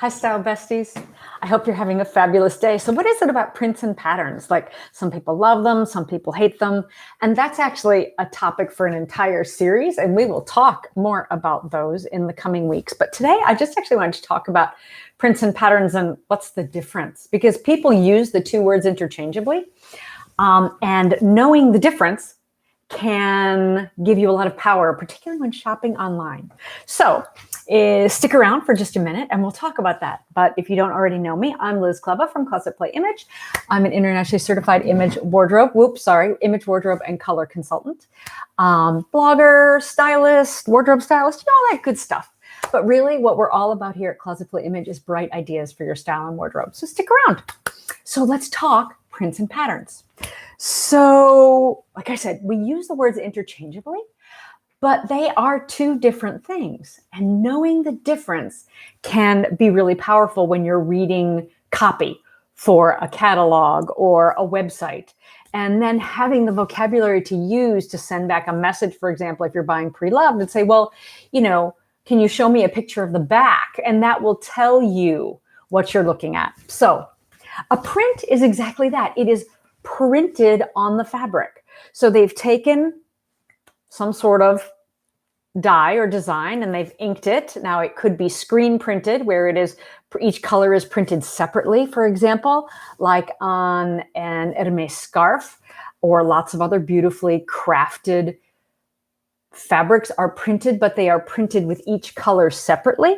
Hi, style besties. I hope you're having a fabulous day. So what is it about prints and patterns? Like, some people love them, some people hate them. And that's actually a topic for an entire series. And we will talk more about those in the coming weeks. But today I just actually wanted to talk about prints and patterns and what's the difference, because people use the two words interchangeably. And knowing the difference can give you a lot of power, particularly when shopping online. So stick around for just a minute and we'll talk about that. But if you don't already know me, I'm Liz Kleba from Closet Play Image. I'm an internationally certified image wardrobe and color consultant, blogger, stylist, wardrobe stylist, all that good stuff. But really what we're all about here at Closet Play Image is bright ideas for your style and wardrobe. So stick around. So let's talk prints and patterns. So, like I said, we use the words interchangeably, but they are two different things. And knowing the difference can be really powerful when you're reading copy for a catalog or a website. And then having the vocabulary to use to send back a message, for example, if you're buying pre-loved, and say, well, can you show me a picture of the back? And that will tell you what you're looking at. So a print is exactly that. It is printed on the fabric. So they've taken some sort of dye or design and they've inked it. Now it could be screen printed, where it is each color is printed separately, for example, like on an Hermes scarf, or lots of other beautifully crafted fabrics are printed, but they are printed with each color separately.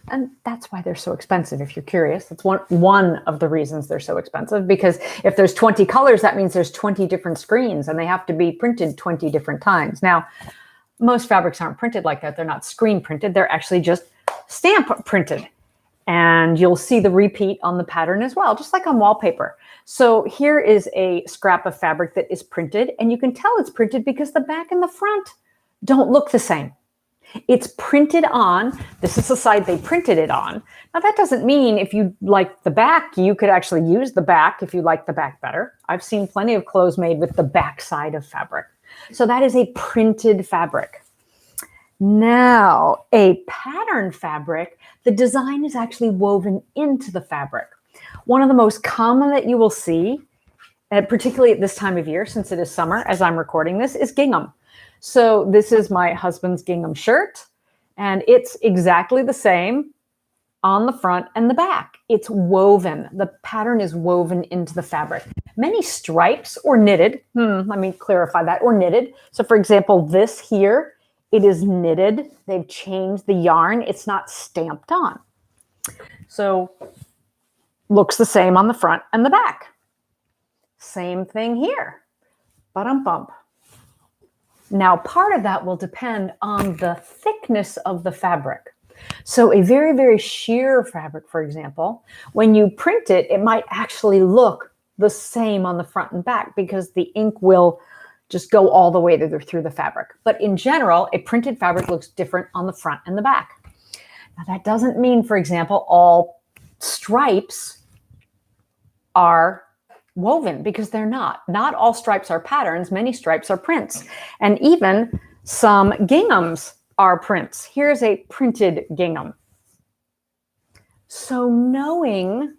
And that's why they're so expensive, if you're curious. That's one of the reasons they're so expensive, because if there's 20 colors, that means there's 20 different screens and they have to be printed 20 different times. Now, most fabrics aren't printed like that. They're not screen printed. They're actually just stamp printed. And you'll see the repeat on the pattern as well, just like on wallpaper. So here is a scrap of fabric that is printed, and you can tell it's printed because the back and the front don't look the same. It's printed on, this is the side they printed it on. Now that doesn't mean if you like the back, you could actually use the back if you like the back better. I've seen plenty of clothes made with the back side of fabric. So that is a printed fabric. Now, a patterned fabric, the design is actually woven into the fabric. One of the most common that you will see, particularly at this time of year, since it is summer as I'm recording this, is gingham. So this is my husband's gingham shirt, and it's exactly the same on the front and the back. It's woven. The pattern is woven into the fabric. Many stripes or knitted, let me clarify that, or knitted. So for example, this here, it is knitted. They've changed the yarn. It's not stamped on. So looks the same on the front and the back. Same thing here. Ba-dum-bump. Now, part of that will depend on the thickness of the fabric. So a very, very sheer fabric, for example, when you print it, it might actually look the same on the front and back because the ink will just go all the way through the fabric. But in general, a printed fabric looks different on the front and the back. Now, that doesn't mean, for example, all stripes are woven, because they're not. Not all stripes are patterns. Many stripes are prints. And even some ginghams are prints. Here's a printed gingham. So knowing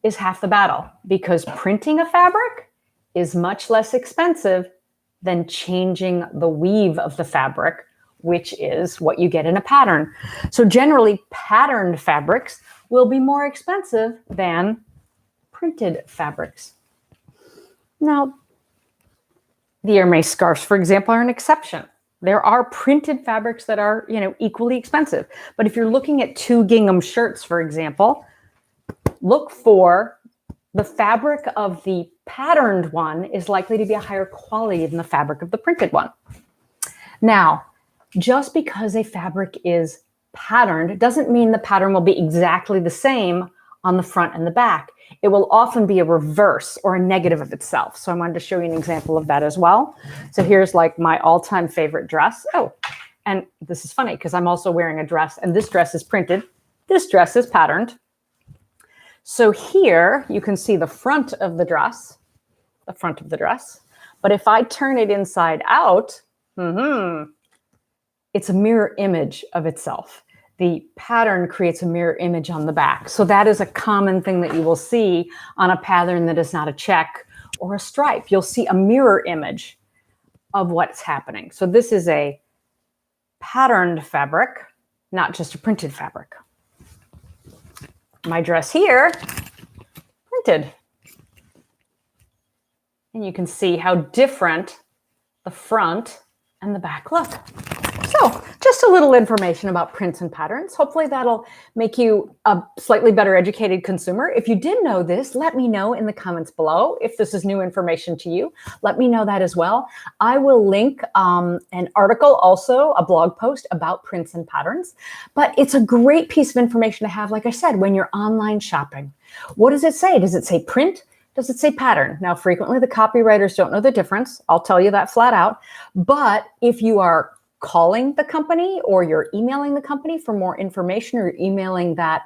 is half the battle, because printing a fabric is much less expensive than changing the weave of the fabric, which is what you get in a pattern. So generally, patterned fabrics will be more expensive than printed fabrics. Now, the Hermes scarves, for example, are an exception. There are printed fabrics that are, equally expensive. But if you're looking at two gingham shirts, for example, look for the fabric of the patterned one is likely to be a higher quality than the fabric of the printed one. Now, just because a fabric is patterned doesn't mean the pattern will be exactly the same on the front and the back. It will often be a reverse or a negative of itself. So I wanted to show you an example of that as well. So here's like my all-time favorite dress. Oh, and this is funny because I'm also wearing a dress, and this dress is printed. This dress is patterned. So here you can see the front of the dress, But if I turn it inside out, it's a mirror image of itself. the pattern creates a mirror image on the back. So that is a common thing that you will see on a pattern that is not a check or a stripe. You'll see a mirror image of what's happening. So this is a patterned fabric, not just a printed fabric. My dress here, printed. And you can see how different the front and the back look. So just a little information about prints and patterns. Hopefully that'll make you a slightly better educated consumer. If you did know this, let me know in the comments below. If this is new information to you, let me know that as well. I will link an article, also a blog post about prints and patterns, but it's a great piece of information to have, like I said, when you're online shopping. What does it say? Does it say print? Does it say pattern? Now, frequently the copywriters don't know the difference. I'll tell you that flat out. But if you are calling the company or you're emailing the company for more information, or you're emailing that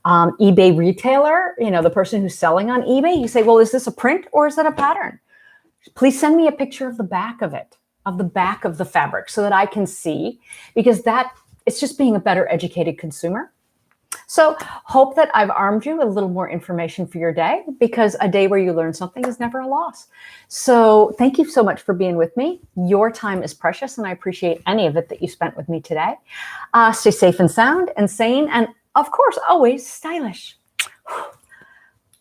eBay retailer, the person who's selling on eBay, you say, well, is this a print or is that a pattern? Please send me a picture of the back of it, of the back of the fabric, so that I can see, because it's just being a better educated consumer. So hope that I've armed you with a little more information for your day, because a day where you learn something is never a loss. So thank you so much for being with me. Your time is precious, and I appreciate any of it that you spent with me today. Stay safe and sound and sane, and of course, always stylish.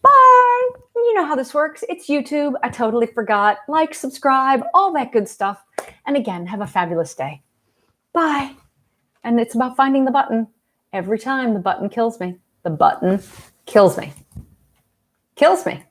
Bye. You know how this works. It's YouTube. I totally forgot. Like, subscribe, all that good stuff. And again, have a fabulous day. Bye. And it's about finding the button. Every time the button kills me. The button kills me. Kills me.